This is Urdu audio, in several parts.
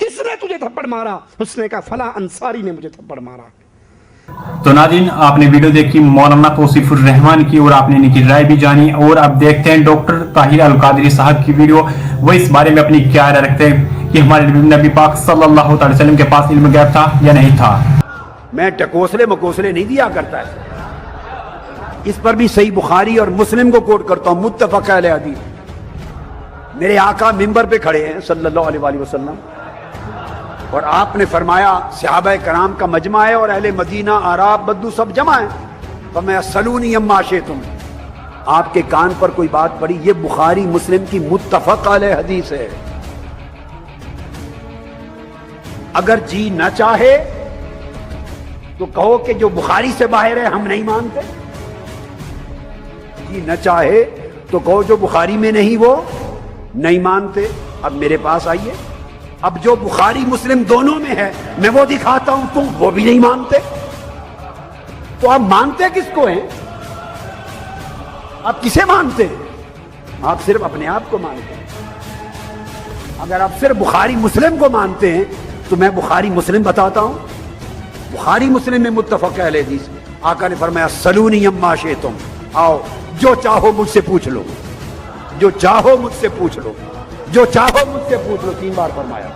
کس نے تجھے تھپڑ مارا؟ اس نے کہا فلاں انصاری نے مجھے تھپڑ مارا۔ تو ناظرین آپ نے ویڈیو دیکھی مولانا توصیف الرحمان کی اور آپ نے ان کی رائے بھی جانی، اور اب دیکھتے ہیں ڈاکٹر طاہر القادری صاحب کی ویڈیو، وہ اس بارے میں اپنی کیا رائے رکھتے ہیں کہ ہمارے نبی پاک صلی اللہ علیہ وسلم کے پاس علم غیب تھا یا نہیں تھا۔ میں ٹکوسلے مکوسلے نہیں دیا کرتا ہے، اس پر بھی صحیح بخاری اور مسلم کو کوٹ کرتا ہوں، متفق علیہ حدیث۔ میرے آقا ممبر پہ کھڑے ہیں صلی اللہ علیہ وآلہ وسلم، اور آپ نے فرمایا صحابہ کرام کا مجمع ہے اور اہل مدینہ عرب بدو سب جمع ہیں، فرمایا سلونی اما شئتم، آپ کے کان پر کوئی بات پڑی، یہ بخاری مسلم کی متفق علیہ حدیث ہے۔ اگر جی نہ چاہے تو کہو کہ جو بخاری سے باہر ہے ہم نہیں مانتے، جی نہ چاہے تو کہو جو بخاری میں نہیں وہ نہیں مانتے۔ اب میرے پاس آئیے، اب جو بخاری مسلم دونوں میں ہے میں وہ دکھاتا ہوں، تم وہ بھی نہیں مانتے، تو آپ مانتے کس کو ہیں؟ آپ کسے مانتے ہیں؟ آپ صرف اپنے آپ کو مانتے ہیں۔ اگر آپ صرف بخاری مسلم کو مانتے ہیں تو میں بخاری مسلم بتاتا ہوں، بخاری مسلم میں متفق علیہ حدیث، آقا نے فرمایا سلونی اما شئتم، آؤ جو چاہو مجھ سے پوچھ لو، جو چاہو مجھ سے پوچھ لو، جو چاہو مجھ سے پوچھ لو، 3 بار فرمایا۔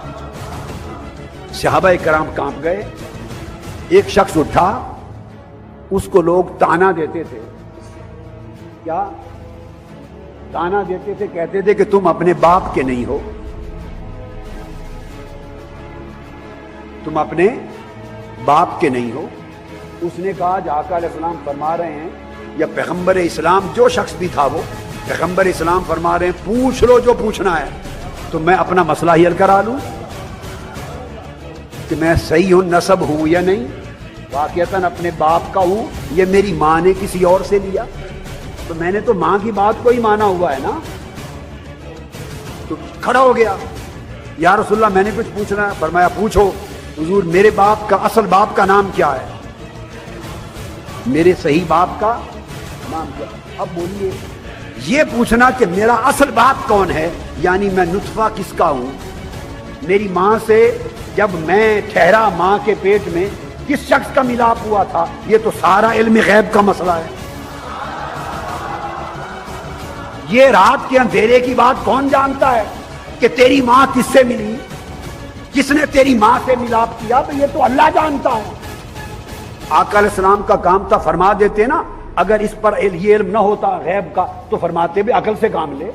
صحابہ کرام کانپ گئے۔ ایک شخص اٹھا، اس کو لوگ تانا دیتے تھے، کیا تانا دیتے تھے؟ کہتے تھے کہ تم اپنے باپ کے نہیں ہو، تم اپنے باپ کے نہیں ہو۔ اس نے کہا جو آقا علیہ السلام فرما رہے ہیں، یا پیغمبر اسلام جو شخص بھی تھا وہ پیغمبر اسلام فرما رہے ہیں پوچھ لو جو پوچھنا ہے، تو میں اپنا مسئلہ حل کرا لوں کہ میں صحیح ہوں، نسب ہوں یا نہیں، واقعتاً اپنے باپ کا ہوں، یہ میری ماں نے کسی اور سے لیا، تو میں نے تو ماں کی بات کو ہی مانا ہوا ہے نا۔ تو کھڑا ہو گیا، یا رسول اللہ میں نے کچھ پوچھنا ہے۔ فرمایا پوچھو۔ حضور میرے باپ کا اصل باپ کا نام کیا ہے؟ میرے صحیح باپ کا نام کیا؟ اب بولیے، یہ پوچھنا کہ میرا اصل باپ کون ہے، یعنی میں نطفہ کس کا ہوں، میری ماں سے جب میں ٹھہرا ماں کے پیٹ میں کس شخص کا ملاپ ہوا تھا، یہ تو سارا علم غیب کا مسئلہ ہے۔ یہ رات کے اندھیرے کی بات کون جانتا ہے کہ تیری ماں کس سے ملی، کس نے تیری ماں سے ملاپ کیا، تو یہ تو اللہ جانتا ہے۔ آقا علیہ السلام کا کام تھا، فرما دیتے نا، اگر اس پر یہ علم نہ ہوتا غیب کا تو فرماتے بھی عقل سے کام لے،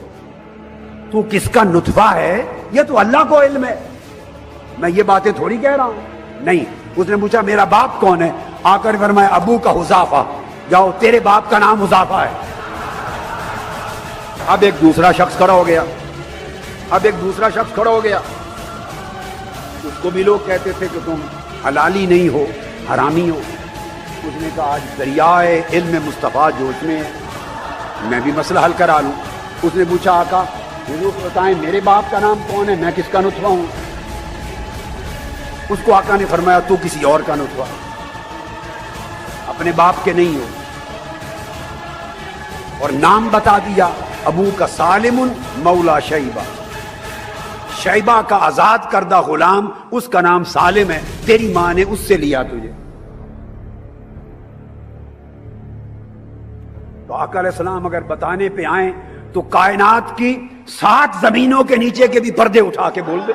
تو کس کا نطفہ ہے یہ تو اللہ کو علم ہے، میں یہ باتیں تھوڑی کہہ رہا ہوں۔ نہیں، اس نے پوچھا میرا باپ کون ہے، آقا نے فرمایا ابو کا حذافہ، جاؤ تیرے باپ کا نام حذافہ ہے۔ اب ایک دوسرا شخص کھڑا ہو گیا، اس کو بھی لوگ کہتے تھے کہ تم حلالی نہیں ہو، حرامی ہو۔ اس نے کہا آج دریائے علم مصطفیٰ جوش میں ہے، میں بھی مسئلہ حل کرا لوں۔ اس نے پوچھا آقا حضور بتائیں میرے باپ کا نام کون ہے، میں کس کا نطفہ ہوں؟ اس کو آقا نے فرمایا تو کسی اور کا نطفہ، اپنے باپ کے نہیں ہو، اور نام بتا دیا، ابو کا سالم مولا شیبہ، شیبہ کا آزاد کردہ غلام، اس کا نام سالم ہے، تیری ماں نے اس سے لیا تجھے۔ تو آقا علیہ السلام اگر بتانے پہ آئیں تو کائنات کی 7 زمینوں کے نیچے کے بھی پردے اٹھا کے بول دے،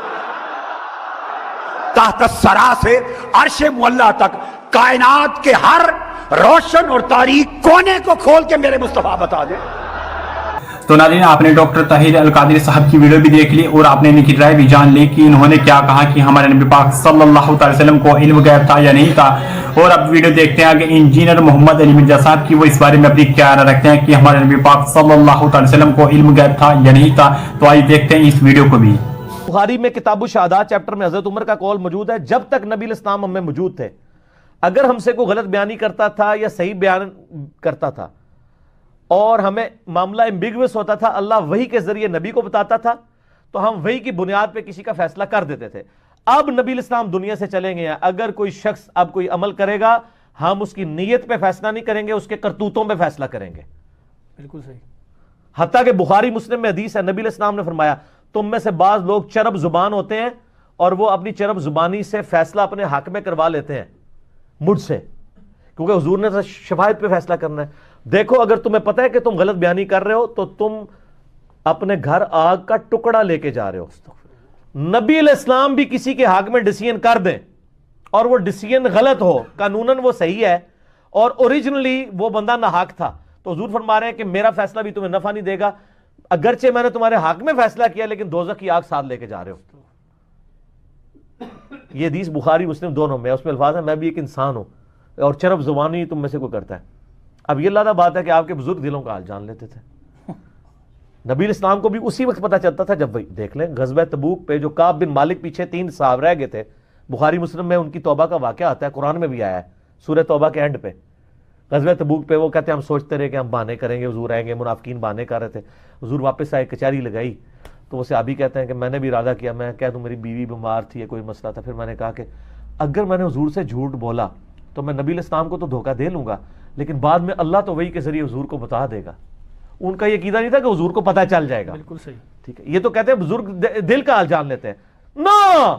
تحت الثری سے عرش معلی تک کائنات کے ہر روشن اور تاریک کونے کو کھول کے میرے مصطفیٰ بتا دے۔ تو ناظرین آپ نے ڈاکٹر طاہر القادری صاحب کی ویڈیو بھی دیکھ لی اور آپ نے ان کی رائے بھی جان لی کہ انہوں نے کیا کہا کہ ہمارے نبی پاک صلی اللہ علیہ وسلم کو علم غیب تھا یا نہیں تھا۔ اور اب ویڈیو دیکھتے ہیں کہ انجینئر محمد علی مرزا صاحب کی وہ اس بارے میں اپنی کیا رائے رکھتے ہیں کہ ہمارے نبی پاک صلی اللہ علیہ وسلم کو علم غیب تھا یا نہیں تھا۔ تو آئیے دیکھتے ہیں اس ویڈیو کو بھی۔ بخاری میں کتاب الشہادات چیپٹر میں حضرت عمر کا قول موجود ہے، جب تک نبی علیہ السلام ہم میں موجود تھے، اگر ہم سے کوئی غلط بیانی کرتا تھا یا صحیح بیان کرتا تھا اور ہمیں معاملہ ایمبیگوس ہوتا تھا، اللہ وحی کے ذریعے نبی کو بتاتا تھا تو ہم وحی کی بنیاد پہ کسی کا فیصلہ کر دیتے تھے۔ اب نبی علیہ السلام دنیا سے چلیں گے، اگر کوئی شخص اب کوئی عمل کرے گا، ہم اس کی نیت پہ فیصلہ نہیں کریں گے، اس کے کرتوتوں پہ فیصلہ کریں گے۔ بالکل صحیح۔ حتیٰ کہ بخاری مسلم میں حدیث ہے، نبی علیہ السلام نے فرمایا تم میں سے بعض لوگ چرب زبان ہوتے ہیں اور وہ اپنی چرب زبانی سے فیصلہ اپنے حق میں کروا لیتے ہیں مجھ سے، کیونکہ حضور نے تو شفاعت پہ فیصلہ کرنا ہے۔ دیکھو اگر تمہیں پتہ ہے کہ تم غلط بیانی کر رہے ہو تو تم اپنے گھر آگ کا ٹکڑا لے کے جا رہے ہو۔ نبی علیہ السلام بھی کسی کے حق میں ڈیسیژن کر دیں اور وہ ڈیسیژن غلط ہو، قانوناً وہ صحیح ہے اور اوریجنلی وہ بندہ ناحق تھا، تو حضور فرما رہے ہیں کہ میرا فیصلہ بھی تمہیں نفع نہیں دے گا، اگرچہ میں نے تمہارے حق میں فیصلہ کیا لیکن دوزخ کی آگ ساتھ لے کے جا رہے ہو۔ یہ حدیث بخاری مسلم دونوں میں، اس میں الفاظ ہے میں بھی ایک انسان ہوں اور چرب زبانی تم میں سے کوئی کرتا ہے۔ اب یہ اللہ بات ہے کہ آپ کے بزرگ دلوں کا حال جان لیتے تھے۔ نبی علیہ السلام کو بھی اسی وقت پتہ چلتا تھا جب وہی دیکھ لیں غزوہ تبوک پہ جو کعب بن مالک پیچھے 3 صاحب رہ گئے تھے، بخاری مسلم میں ان کی توبہ کا واقعہ آتا ہے، قرآن میں بھی آیا ہے سورہ توبہ کے اینڈ پہ۔ غزوہ تبوک پہ وہ کہتے ہیں ہم سوچتے رہے کہ ہم بہانے کریں گے، حضور آئیں گے، منافقین بہانے کر رہے تھے، حضور واپس آئے، کچہری لگائی تو وہ صحابی کہتے ہیں کہ میں نے بھی ارادہ کیا، میں کہہ دوں میری بیوی بیمار تھی یا کوئی مسئلہ تھا، پھر میں نے کہا کہ اگر میں نے حضور سے جھوٹ بولا تو میں نبی علیہ السلام کو تو دھوکہ دے لوں گا لیکن بعد میں اللہ تو وہی کے ذریعے حضور کو بتا دے گا۔ ان کا یہ عقیدہ نہیں تھا کہ حضور کو پتہ چل جائے گا۔ بالکل صحیح، ٹھیک ہے، یہ تو کہتے ہیں بزرگ دل کا حال جان لیتے ہیں، نا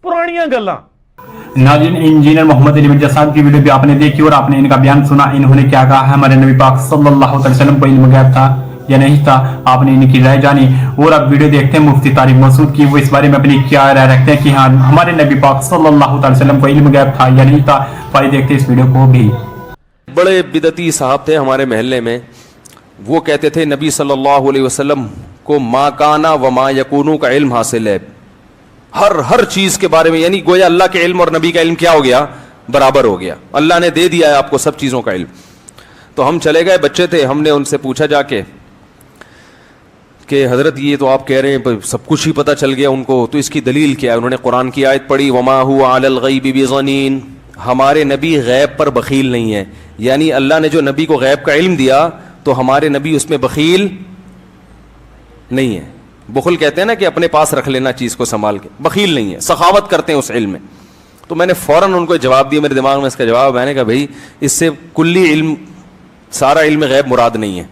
پرانیاں گلاں۔ ناظرین انجینئر محمد علی مرزا صاحب کی ویڈیو بھی آپ نے دیکھی اور آپ نے ان کا بیان سنا، انہوں نے کیا کہا ہے، ہمارے نبی پاک صلی اللہ علیہ وسلم کو علم غیب تھا یا نہیں تھا، آپ نے ان کی رائے جانی۔ اور اب ویڈیو دیکھتے ہیں مفتی طارق مسعود کی، وہ اس بارے میں اپنی کیا رائے رکھتے ہیں کہ ہاں ہمارے نبی پاک صلی اللہ علیہ وسلم کو علم غیب تھا یا نہیں تھا۔ پہلے دیکھتے ہیں اس ویڈیو کو بھی۔ بڑے بدعتی صاحب تھے ہمارے محلے میں، وہ کہتے تھے نبی صلی اللہ علیہ وسلم کو ما کانا و ما یکونو کا علم حاصل ہے، ہر چیز کے بارے میں، یعنی گویا اللہ کے علم اور نبی کا علم کیا ہو گیا، برابر ہو گیا، اللہ نے دے دیا ہے آپ کو سب چیزوں کا علم۔ تو ہم چلے گئے، بچے تھے، ہم نے ان سے پوچھا جا کے کہ حضرت یہ تو آپ کہہ رہے ہیں سب کچھ ہی پتہ چل گیا ان کو، تو اس کی دلیل کیا ہے؟ انہوں نے قرآن کی آیت پڑھی وما هو علی الغیب بضنین، ہمارے نبی غیب پر بخیل نہیں ہے، یعنی اللہ نے جو نبی کو غیب کا علم دیا تو ہمارے نبی اس میں بخیل نہیں ہے۔ بخل کہتے ہیں نا کہ اپنے پاس رکھ لینا چیز کو سنبھال کے، بخیل نہیں ہے، سخاوت کرتے ہیں اس علم میں۔ تو میں نے فوراً ان کو جواب دیا، میرے دماغ میں اس کا جواب، میں نے کہا بھائی اس سے کلی علم، سارا علم غیب مراد نہیں ہے۔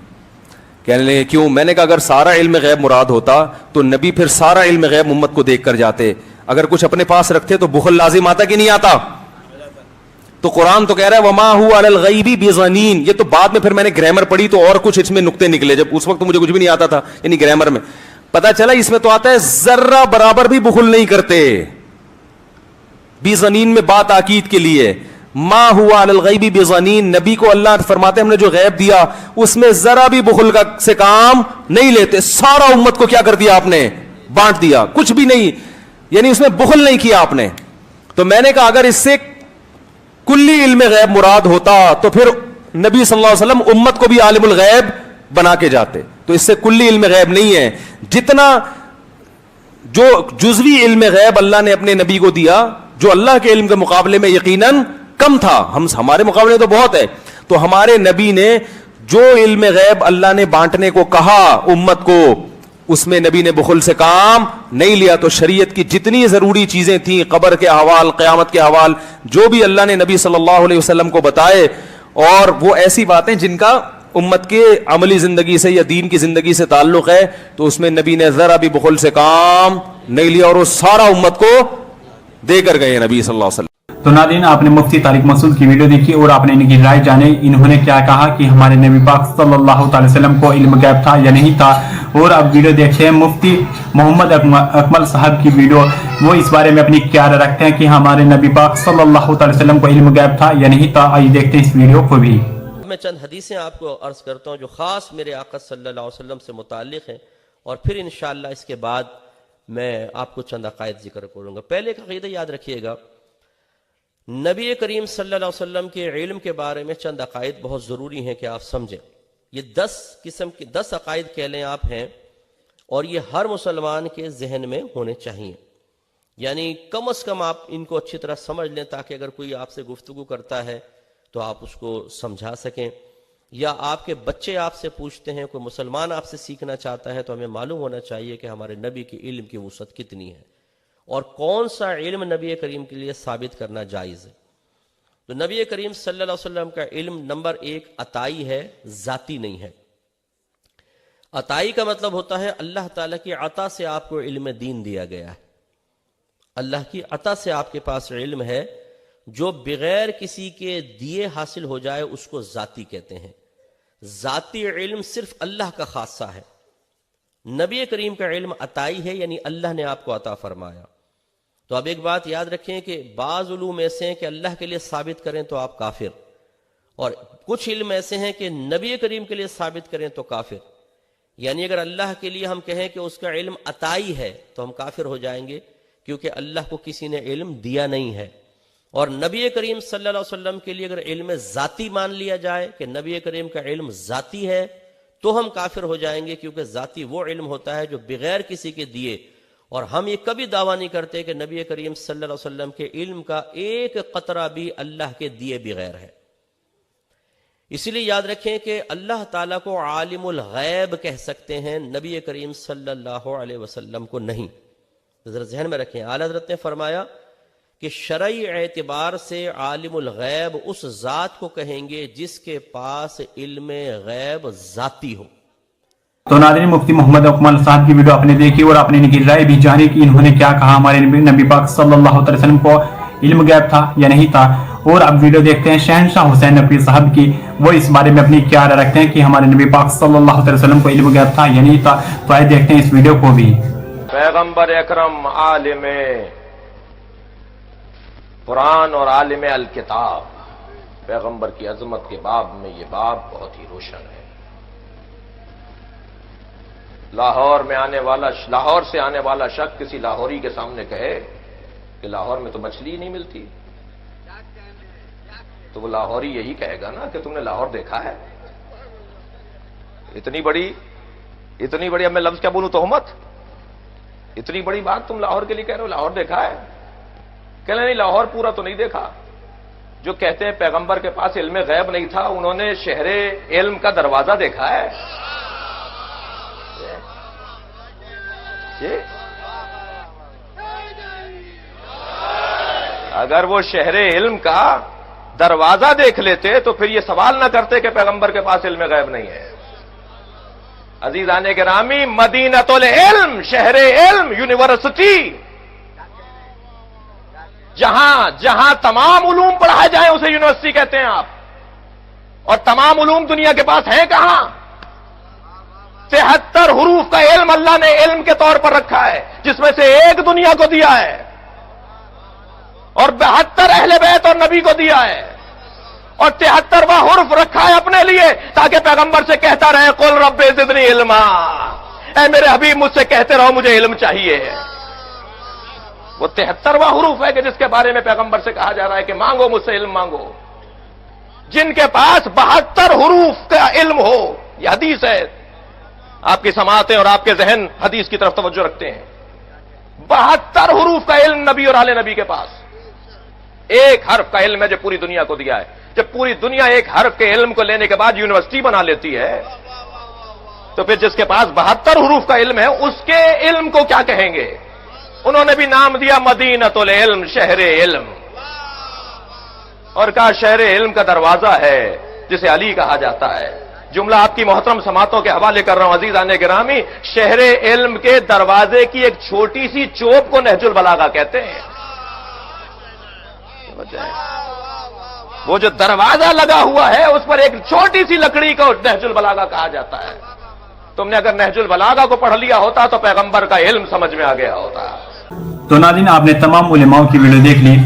کہنے لگے کیوں؟ میں نے کہا اگر سارا علم غیب مراد ہوتا تو نبی پھر سارا علم غیب امت کو دیکھ کر جاتے، اگر کچھ اپنے پاس رکھتے تو بخل لازم آتا کہ نہیں آتا؟ تو قرآن تو کہہ رہا ہے وما هو علی الغیب بضنین، یہ تو بعد میں پھر میں نے گرامر پڑھی تو اور کچھ اس میں نقطے نکلے، جب اس وقت مجھے کچھ بھی نہیں آتا تھا، یعنی گرامر میں پتا چلا اس میں تو آتا ہے ذرہ برابر بھی بخل نہیں کرتے، بضنین میں بات تاکید کے لیے، ما ہوا علی الغیب بضنین، نبی کو اللہ فرماتے ہم نے جو غیب دیا اس میں ذرا بھی بخل کا سے کام نہیں لیتے، سارا امت کو کیا کر دیا آپ نے؟ بانٹ دیا، کچھ بھی نہیں، یعنی اس میں بخل نہیں کیا آپ نے۔ تو میں نے کہا اگر اس سے کلی علم غیب مراد ہوتا تو پھر نبی صلی اللہ علیہ وسلم امت کو بھی عالم الغیب بنا کے جاتے، تو اس سے کلی علم غیب نہیں ہے، جتنا جو جزوی علم غیب اللہ نے اپنے نبی کو دیا جو اللہ کے علم کے مقابلے میں یقیناً کم تھا، ہمارے مقابلے تو بہت ہے، تو ہمارے نبی نے جو علم غیب اللہ نے بانٹنے کو کہا امت کو اس میں نبی نے بخل سے کام نہیں لیا۔ تو شریعت کی جتنی ضروری چیزیں تھیں، قبر کے احوال، قیامت کے احوال، جو بھی اللہ نے نبی صلی اللہ علیہ وسلم کو بتائے، اور وہ ایسی باتیں جن کا امت کے عملی زندگی سے یا دین کی زندگی سے تعلق ہے، تو اس میں نبی نے ذرا بھی بخل سے کام نہیں لیا اور وہ سارا امت کو دے کر گئے نبی صلی اللہ علیہ وسلم۔ تو ناظرین آپ نے مفتی طارق مسعود کی ویڈیو دیکھی اور آپ نے ان کی رائے جانے، انہوں نے کیا کہا کہ ہمارے نبی پاک صلی اللہ علیہ وسلم کو علم غیب تھا یا نہیں تھا۔ اور اب ویڈیو دیکھتے ہیں مفتی محمد اکمل صاحب کی ویڈیو، وہ اس بارے میں اپنی کیا رائے رکھتے ہیں کہ ہمارے نبی پاک صلی اللہ علیہ وسلم کو علم غیب تھا یا نہیں تھا۔ آئیے دیکھتے ہیں اس ویڈیو کو بھی۔ میں چند حدیثیں آپ کو عرض کرتا ہوں جو خاص میرے آقا صلی اللہ علیہ وسلم سے متعلق ہیں، اور پھر انشاءاللہ اس کے بعد میں آپ کو چند عقائد ذکر کروں گا۔ پہلے ایک عقیدہ یاد رکھیے گا، نبی کریم صلی اللہ علیہ وسلم کے علم کے بارے میں چند عقائد بہت ضروری ہیں کہ آپ سمجھیں۔ یہ 10 قسم کے 10 عقائد کہہ لیں آپ ہیں، اور یہ ہر مسلمان کے ذہن میں ہونے چاہیے، یعنی کم از کم آپ ان کو اچھی طرح سمجھ لیں تاکہ اگر کوئی آپ سے گفتگو کرتا ہے تو آپ اس کو سمجھا سکیں، یا آپ کے بچے آپ سے پوچھتے ہیں، کوئی مسلمان آپ سے سیکھنا چاہتا ہے، تو ہمیں معلوم ہونا چاہیے کہ ہمارے نبی کے علم کی وسعت کتنی ہے اور کون سا علم نبی کریم کے لیے ثابت کرنا جائز ہے۔ تو نبی کریم صلی اللہ علیہ وسلم کا علم نمبر 1 عطائی ہے، ذاتی نہیں ہے۔ عطائی کا مطلب ہوتا ہے اللہ تعالیٰ کی عطا سے آپ کو علم دین دیا گیا ہے، اللہ کی عطا سے آپ کے پاس علم ہے جو بغیر کسی کے دیے حاصل ہو جائے اس کو ذاتی کہتے ہیں. ذاتی علم صرف اللہ کا خاصہ ہے. نبی کریم کا علم عطائی ہے، یعنی اللہ نے آپ کو عطا فرمایا. تو اب ایک بات یاد رکھیں کہ بعض علوم ایسے ہیں کہ اللہ کے لیے ثابت کریں تو آپ کافر، اور کچھ علم ایسے ہیں کہ نبی کریم کے لیے ثابت کریں تو کافر. یعنی اگر اللہ کے لیے ہم کہیں کہ اس کا علم عطائی ہے تو ہم کافر ہو جائیں گے، کیونکہ اللہ کو کسی نے علم دیا نہیں ہے. اور نبی کریم صلی اللہ علیہ وسلم کے لیے اگر علم ذاتی مان لیا جائے کہ نبی کریم کا علم ذاتی ہے تو ہم کافر ہو جائیں گے، کیونکہ ذاتی وہ علم ہوتا ہے جو بغیر کسی کے دیے. اور ہم یہ کبھی دعویٰ نہیں کرتے کہ نبی کریم صلی اللہ علیہ وسلم کے علم کا ایک قطرہ بھی اللہ کے دیے بغیر ہے. اسی لیے یاد رکھیں کہ اللہ تعالیٰ کو عالم الغیب کہہ سکتے ہیں، نبی کریم صلی اللہ علیہ وسلم کو نہیں. ذرا ذہن میں رکھیں، اعلیٰ حضرت نے فرمایا کہ شرعی اعتبار سے عالم الغیب اس ذات کو کہیں گے جس کے پاس علم غیب ذاتی ہو. تو ناظرین، مفتی محمد اکمل صاحب کی ویڈیو آپ نے دیکھی اور آپ نے ان کی رائے بھی جانی کہ انہوں نے کیا کہا، ہمارے نبی پاک صلی اللہ علیہ وسلم کو علم غیب تھا یا نہیں تھا. اور اب ویڈیو دیکھتے ہیں شہنشاہ حسین نقوی صاحب کی، وہ اس بارے میں اپنی کیا رائے رکھتے ہیں کہ ہمارے نبی پاک صلی اللہ علیہ وسلم کو علم غیب تھا یا نہیں تھا. تو آئے دیکھتے ہیں اس ویڈیو کو بھی. پیغمبر اکرم عالم قرآن اور عالم الکتاب، پیغمبر کی عظمت کے باب میں یہ باب بہت ہی روشن ہے. لاہور سے آنے والا شخص کسی لاہوری کے سامنے کہے کہ لاہور میں تو مچھلی نہیں ملتی، تو وہ لاہوری یہی کہے گا نا کہ تم نے لاہور دیکھا ہے. اتنی بڑی اب میں لفظ کیا بولوں، تہمت، اتنی بڑی بات تم لاہور کے لیے کہہ رہے ہو، لاہور دیکھا ہے؟ کہنا نہیں، لاہور پورا تو نہیں دیکھا. جو کہتے ہیں پیغمبر کے پاس علم غیب نہیں تھا، انہوں نے شہر علم کا دروازہ دیکھا ہے. اگر وہ شہر علم کا دروازہ دیکھ لیتے تو پھر یہ سوال نہ کرتے کہ پیغمبر کے پاس علم غیب نہیں ہے. عزیزان گرامی، مدینۃ العلم، شہر علم، یونیورسٹی، جہاں تمام علوم پڑھائے جائیں اسے یونیورسٹی کہتے ہیں آپ. اور تمام علوم دنیا کے پاس ہیں کہاں؟ 73 حروف کا علم اللہ نے علم کے طور پر رکھا ہے، جس میں سے ایک دنیا کو دیا ہے، اور 72 اہل بیت اور نبی کو دیا ہے، اور 73واں حرف رکھا ہے اپنے لیے تاکہ پیغمبر سے کہتا رہے قل رب زدنی علما، اے میرے حبیب مجھ سے کہتے رہو مجھے علم چاہیے. وہ 73واں حروف ہے کہ جس کے بارے میں پیغمبر سے کہا جا رہا ہے کہ مانگو مجھ سے علم مانگو. جن کے پاس 72 حروف کا علم ہو، یہ حدیث ہے، آپ کی سماعتیں اور آپ کے ذہن حدیث کی طرف توجہ رکھتے ہیں. 72 حروف کا علم نبی اور آل نبی کے پاس، ایک حرف کا علم ہے جو پوری دنیا کو دیا ہے. جب پوری دنیا ایک حرف کے علم کو لینے کے بعد یونیورسٹی بنا لیتی ہے تو پھر جس کے پاس 72 حروف کا علم ہے اس کے علم کو کیا کہیں گے؟ انہوں نے بھی نام دیا مدینۃ العلم، شہر علم، اور کہا شہر علم کا دروازہ ہے جسے علی کہا جاتا ہے. جملہ آپ کی محترم سماعتوں کے حوالے کر رہا ہوں عزیزان گرامی، شہر علم کے دروازے کی ایک چھوٹی سی چوب کو نہج البلاغہ کہتے ہیں. وہ جو دروازہ لگا ہوا ہے اس پر ایک چھوٹی سی لکڑی کو نہج البلاغہ کہا جاتا ہے. تم نے اگر نہج البلاغہ کو پڑھ لیا ہوتا تو پیغمبر کا علم سمجھ میں آ گیا ہوتا. تو ناظرین، آپ نے تمام علماؤں کی ویڈیو دیکھ لی،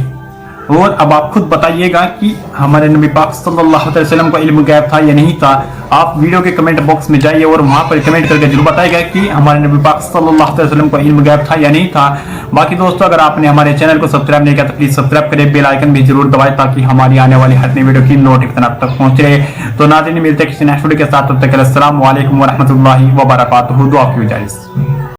اور اب آپ خود بتائیے گا کہ ہمارے نبی پاک صلی اللہ علیہ وسلم کو علم غیب تھا یا نہیں تھا. آپ ویڈیو کے کمنٹ باکس میں جائیے اور وہاں پر کمنٹ کر کے ضرور بتائیے گا کہ ہمارے نبی پاک صلی اللہ علیہ وسلم کو علم غیب تھا یا نہیں تھا. باقی دوستو، اگر آپ نے ہمارے چینل کو سبسکرائب نہیں کیا تو پلیز سبسکرائب کریں، بیل آئیکن بھی ضرور دبائیں تاکہ ہماری آنے والی ہر نئی ویڈیو کی نوٹیفیکیشن آپ تک پہنچے. تو ناظرین، ملتے ہیں کسی نیکسٹ ویڈیو کے ساتھ، تب تک کے لیے السلام علیکم ورحمۃ اللہ وبرکاتہ. دعا کی اجازت.